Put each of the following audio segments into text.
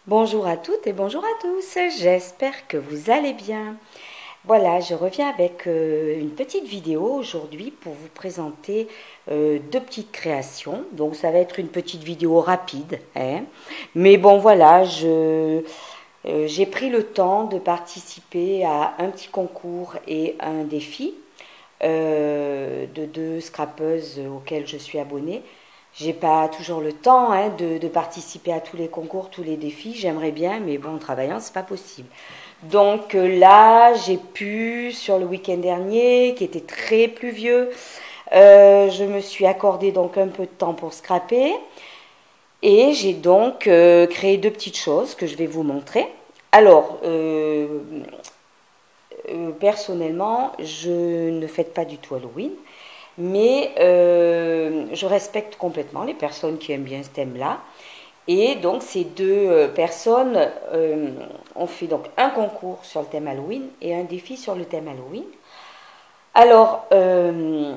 Bonjour à toutes et bonjour à tous, j'espère que vous allez bien. Voilà, je reviens avec une petite vidéo aujourd'hui pour vous présenter deux petites créations. Donc ça va être une petite vidéo rapide, hein. Mais bon voilà, j'ai pris le temps de participer à un petit concours et un défi de deux scrapeuses auxquelles je suis abonnée. J'ai pas toujours le temps de participer à tous les concours, tous les défis. J'aimerais bien, mais bon, en travaillant, c'est pas possible. Donc là, j'ai pu, sur le week-end dernier, qui était très pluvieux, je me suis accordé donc un peu de temps pour scraper. Et j'ai donc créé deux petites choses que je vais vous montrer. Alors, personnellement, je ne fête pas du tout Halloween. Mais je respecte complètement les personnes qui aiment bien ce thème-là. Et donc ces deux personnes ont fait donc un concours sur le thème Halloween et un défi sur le thème Halloween. Alors, je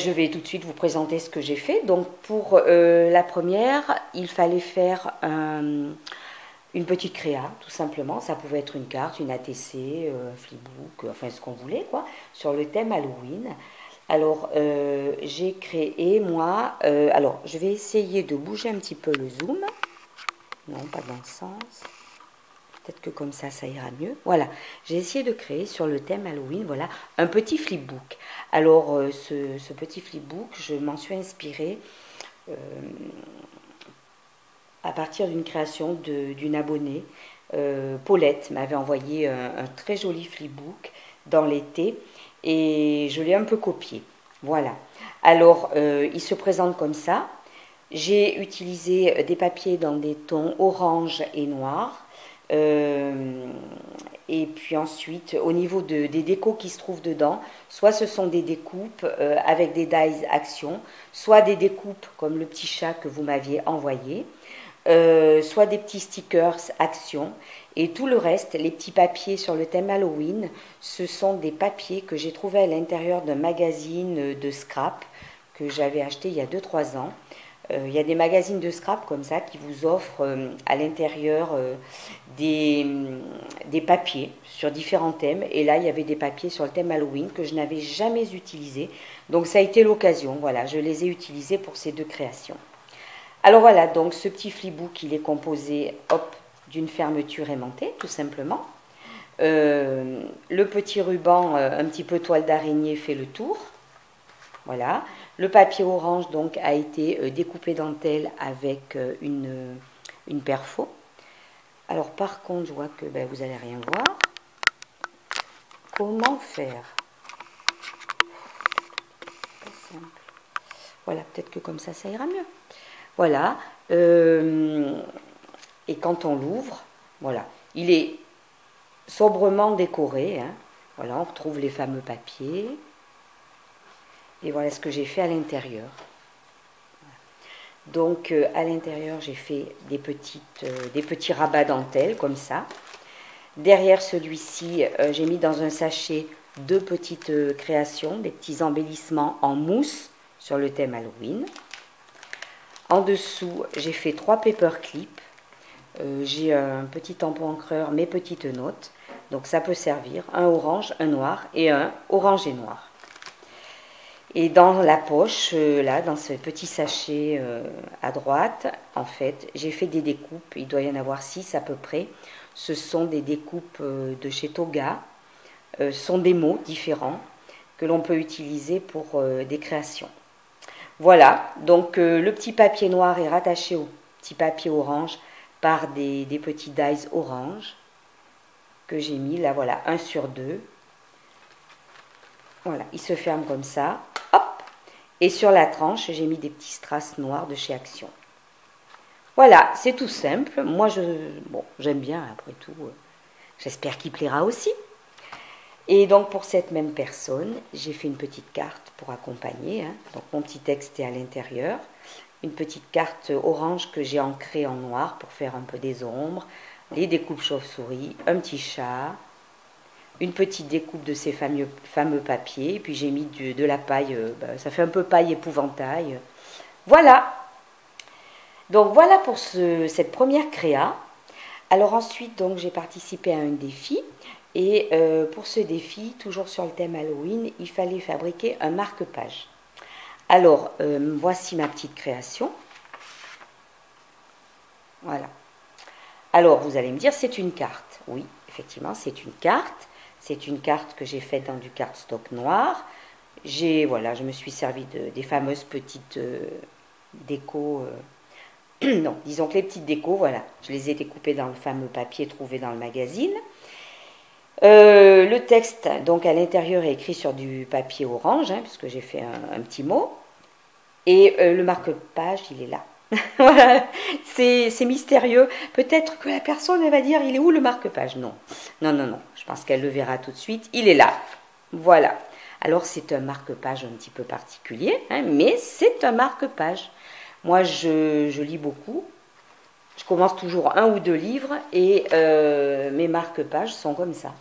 vais tout de suite vous présenter ce que j'ai fait. Donc pour la première, il fallait faire une petite créa, tout simplement. Ça pouvait être une carte, une ATC, un flipbook, enfin ce qu'on voulait, quoi, sur le thème Halloween. Alors, j'ai créé, moi, alors, je vais essayer de bouger un petit peu le zoom. Non, pas dans le sens. Peut-être que comme ça ira mieux. Voilà, j'ai essayé de créer sur le thème Halloween, voilà, un petit flipbook. Alors, ce petit flipbook, je m'en suis inspirée à partir d'une création d'une abonnée. Paulette m'avait envoyé un très joli flipbook dans l'été et je l'ai un peu copié. Voilà. Alors, il se présente comme ça. J'ai utilisé des papiers dans des tons orange et noir. Et puis ensuite, au niveau des décos qui se trouvent dedans, soit ce sont des découpes avec des dies action, soit des découpes comme le petit chat que vous m'aviez envoyé, soit des petits stickers action. Et tout le reste, les petits papiers sur le thème Halloween, ce sont des papiers que j'ai trouvés à l'intérieur d'un magazine de scrap que j'avais acheté il y a 2-3 ans. Il y a des magazines de scrap comme ça qui vous offrent à l'intérieur des papiers sur différents thèmes. Et là, il y avait des papiers sur le thème Halloween que je n'avais jamais utilisés. Donc ça a été l'occasion. Voilà, je les ai utilisés pour ces deux créations. Alors voilà, donc ce petit flipbook, il est composé, hop, d'une fermeture aimantée, tout simplement. Le petit ruban, un petit peu toile d'araignée, fait le tour. Voilà. Le papier orange donc a été découpé dentelle avec une perfo. Alors par contre, je vois que vous n'allez rien voir. Comment faire? Pas simple. Voilà, peut-être que comme ça ira mieux. Voilà. Et quand on l'ouvre, voilà, il est sobrement décoré. Hein. Voilà, on retrouve les fameux papiers. Et voilà ce que j'ai fait à l'intérieur. Donc à l'intérieur, j'ai fait des petits rabats dentelles comme ça. Derrière celui-ci, j'ai mis dans un sachet deux petites créations, des petits embellissements en mousse sur le thème Halloween. En dessous, j'ai fait 3 paperclips. J'ai un petit tampon encreur, mes petites notes. Donc ça peut servir, un orange, un noir et un orange et noir. Et dans la poche, là, dans ce petit sachet à droite, en fait, j'ai fait des découpes. Il doit y en avoir 6 à peu près. Ce sont des découpes de chez Toga. Ce sont des mots différents que l'on peut utiliser pour des créations. Voilà, donc le petit papier noir est rattaché au petit papier orange par des petits dies orange que j'ai mis. Là, voilà, 1 sur 2. Voilà, il se ferme comme ça. Hop! Et sur la tranche, j'ai mis des petits strass noirs de chez Action. Voilà, c'est tout simple. Moi, j'aime bien, après tout. J'espère qu'il plaira aussi. Et donc, pour cette même personne, j'ai fait une petite carte pour accompagner. Hein. Donc, mon petit texte est à l'intérieur. Une petite carte orange que j'ai ancrée en noir pour faire un peu des ombres. Les découpes chauve-souris, un petit chat. Une petite découpe de ces fameux papiers, et puis j'ai mis de la paille, ça fait un peu paille épouvantail. Voilà. Donc voilà pour cette première créa. Alors ensuite, donc, j'ai participé à un défi. Et pour ce défi, toujours sur le thème Halloween, il fallait fabriquer un marque-page. Alors, voici ma petite création. Voilà. Alors, vous allez me dire, c'est une carte. Oui, effectivement, c'est une carte. C'est une carte que j'ai faite dans du cardstock noir. Voilà, je me suis servi des fameuses petites décos. Non, disons que les petites décos, voilà, je les ai découpées dans le fameux papier trouvé dans le magazine. Le texte, donc à l'intérieur, est écrit sur du papier orange, hein, puisque j'ai fait un petit mot. Et le marque-page, il est là. Voilà, c'est mystérieux. Peut-être que la personne, elle va dire, il est où le marque-page? Non, non, non, non. Je pense qu'elle le verra tout de suite. Il est là. Voilà. Alors, c'est un marque-page un petit peu particulier, hein, mais c'est un marque-page. Moi, je lis beaucoup. Je commence toujours un ou deux livres et mes marque-pages sont comme ça,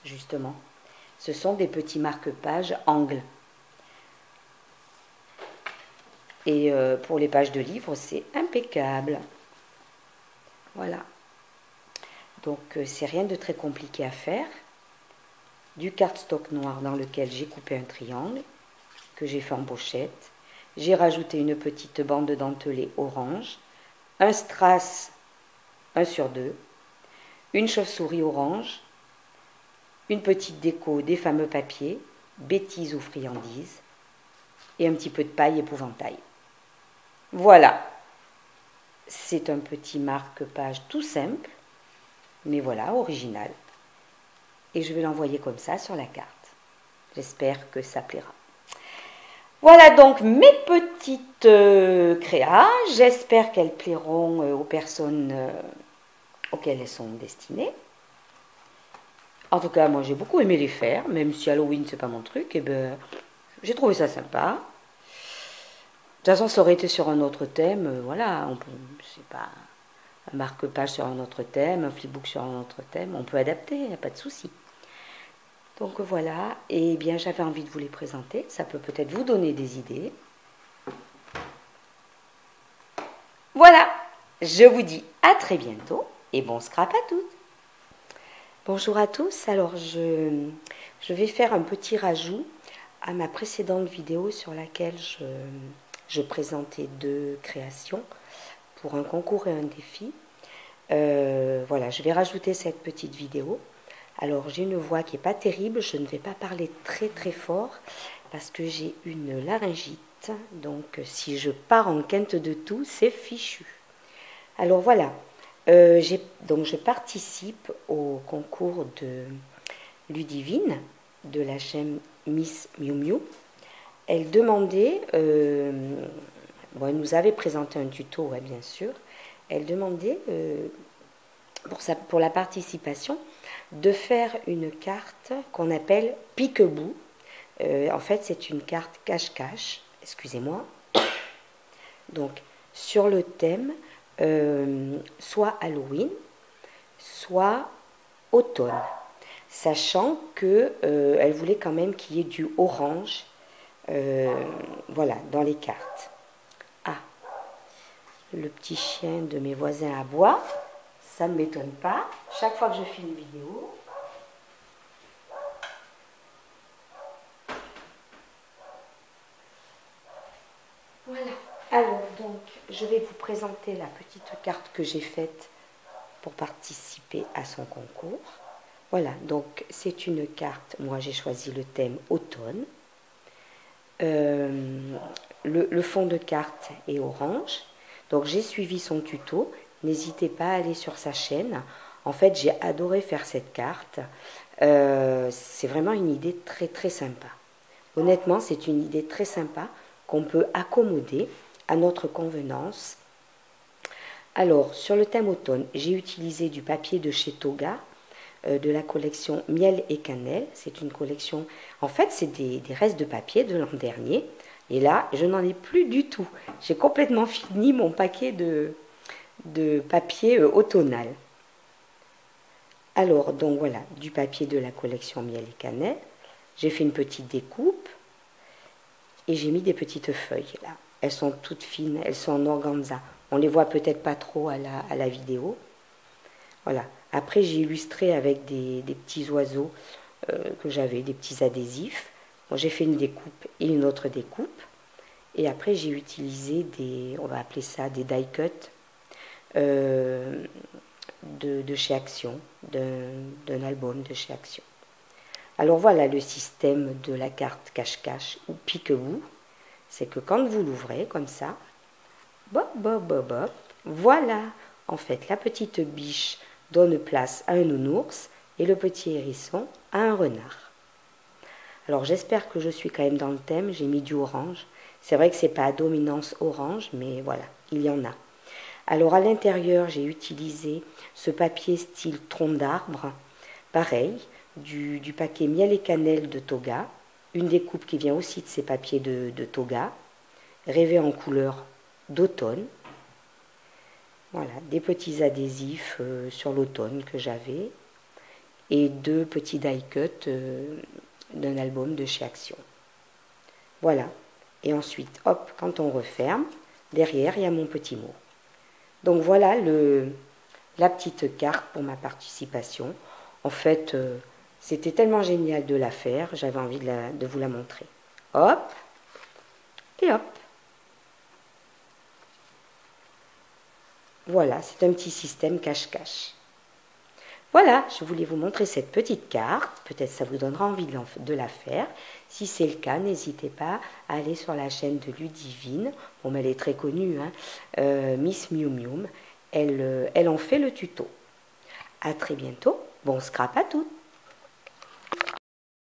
justement. Ce sont des petits marque-pages angles. Et pour les pages de livres, c'est impeccable. Voilà. Donc, c'est rien de très compliqué à faire. Du cardstock noir dans lequel j'ai coupé un triangle, que j'ai fait en pochette. J'ai rajouté une petite bande dentelée orange, un strass 1/2, une chauve-souris orange, une petite déco des fameux papiers, bêtises ou friandises, et un petit peu de paille épouvantail. Voilà. C'est un petit marque-page tout simple, mais voilà, original. Et je vais l'envoyer comme ça sur la carte. J'espère que ça plaira. Voilà donc mes petites créas. J'espère qu'elles plairont aux personnes auxquelles elles sont destinées. En tout cas, moi j'ai beaucoup aimé les faire, même si Halloween c'est pas mon truc, et ben j'ai trouvé ça sympa. De toute façon, ça aurait été sur un autre thème, voilà, c'est pas un marque-page sur un autre thème, un flipbook sur un autre thème, on peut adapter, il n'y a pas de souci. Donc voilà, et bien j'avais envie de vous les présenter, ça peut peut-être vous donner des idées. Voilà, je vous dis à très bientôt et bon scrap à toutes. Bonjour à tous, alors je vais faire un petit rajout à ma précédente vidéo sur laquelle je présentais 2 créations pour un concours et un défi. Voilà, je vais rajouter cette petite vidéo. Alors j'ai une voix qui n'est pas terrible, je ne vais pas parler très très fort parce que j'ai une laryngite, donc si je pars en quinte de tout, c'est fichu. Alors voilà, donc je participe au concours de Ludivine de la chaîne Miss Miu Miu. Elle demandait, bon, elle nous avait présenté un tuto, ouais, bien sûr, elle demandait pour la participation de faire une carte qu'on appelle pique-bout. En fait, c'est une carte cache-cache, excusez-moi. Donc, sur le thème, soit Halloween, soit automne. Sachant qu'elle voulait quand même qu'il y ait du orange, voilà, dans les cartes. Ah, le petit chien de mes voisins aboie. Ça ne m'étonne pas. Chaque fois que je filme une vidéo, voilà. Alors, donc, je vais vous présenter la petite carte que j'ai faite pour participer à son concours. Voilà, donc c'est une carte. Moi, j'ai choisi le thème automne. Le fond de carte est orange. Donc, j'ai suivi son tuto. N'hésitez pas à aller sur sa chaîne. En fait, j'ai adoré faire cette carte. C'est vraiment une idée très très sympa. Honnêtement, c'est une idée très sympa qu'on peut accommoder à notre convenance. Alors, sur le thème automne, j'ai utilisé du papier de chez Toga, de la collection Miel et Cannelle. C'est une collection, en fait, c'est des restes de papier de l'an dernier. Et là, je n'en ai plus du tout. J'ai complètement fini mon paquet de papier automnal. Alors, donc voilà, du papier de la collection Miel et Cannelle. J'ai fait une petite découpe et j'ai mis des petites feuilles là. Elles sont toutes fines, elles sont en organza. On les voit peut-être pas trop à la vidéo. Voilà. Après, j'ai illustré avec des petits oiseaux que j'avais, des petits adhésifs. Bon, j'ai fait une découpe et une autre découpe. Et après, j'ai utilisé on va appeler ça des die cuts de chez Action, d'un album de chez Action. Alors voilà le système de la carte cache-cache ou pique-bout. C'est que quand vous l'ouvrez comme ça, bop, bop, bop, bop, voilà. En fait, la petite biche donne place à un nounours et le petit hérisson à un renard. Alors j'espère que je suis quand même dans le thème, j'ai mis du orange. C'est vrai que c'est pas à dominance orange, mais voilà, il y en a. Alors à l'intérieur, j'ai utilisé ce papier style tronc d'arbre, pareil, du paquet miel et cannelle de Toga, une découpe qui vient aussi de ces papiers de Toga, rêvé en couleur d'automne. Voilà, des petits adhésifs sur l'automne que j'avais et 2 petits die cuts d'un album de chez Action. Voilà, et ensuite, hop, quand on referme, derrière, il y a mon petit mot. Donc voilà la petite carte pour ma participation. En fait, c'était tellement génial de la faire, j'avais envie de vous la montrer. Hop, et hop. Voilà, c'est un petit système cache-cache. Voilà, je voulais vous montrer cette petite carte. Peut-être ça vous donnera envie de la faire. Si c'est le cas, n'hésitez pas à aller sur la chaîne de Ludivine. Bon, mais elle est très connue, hein, Miss Miu Miu. Elle en fait le tuto. À très bientôt. Bon scrap à toutes.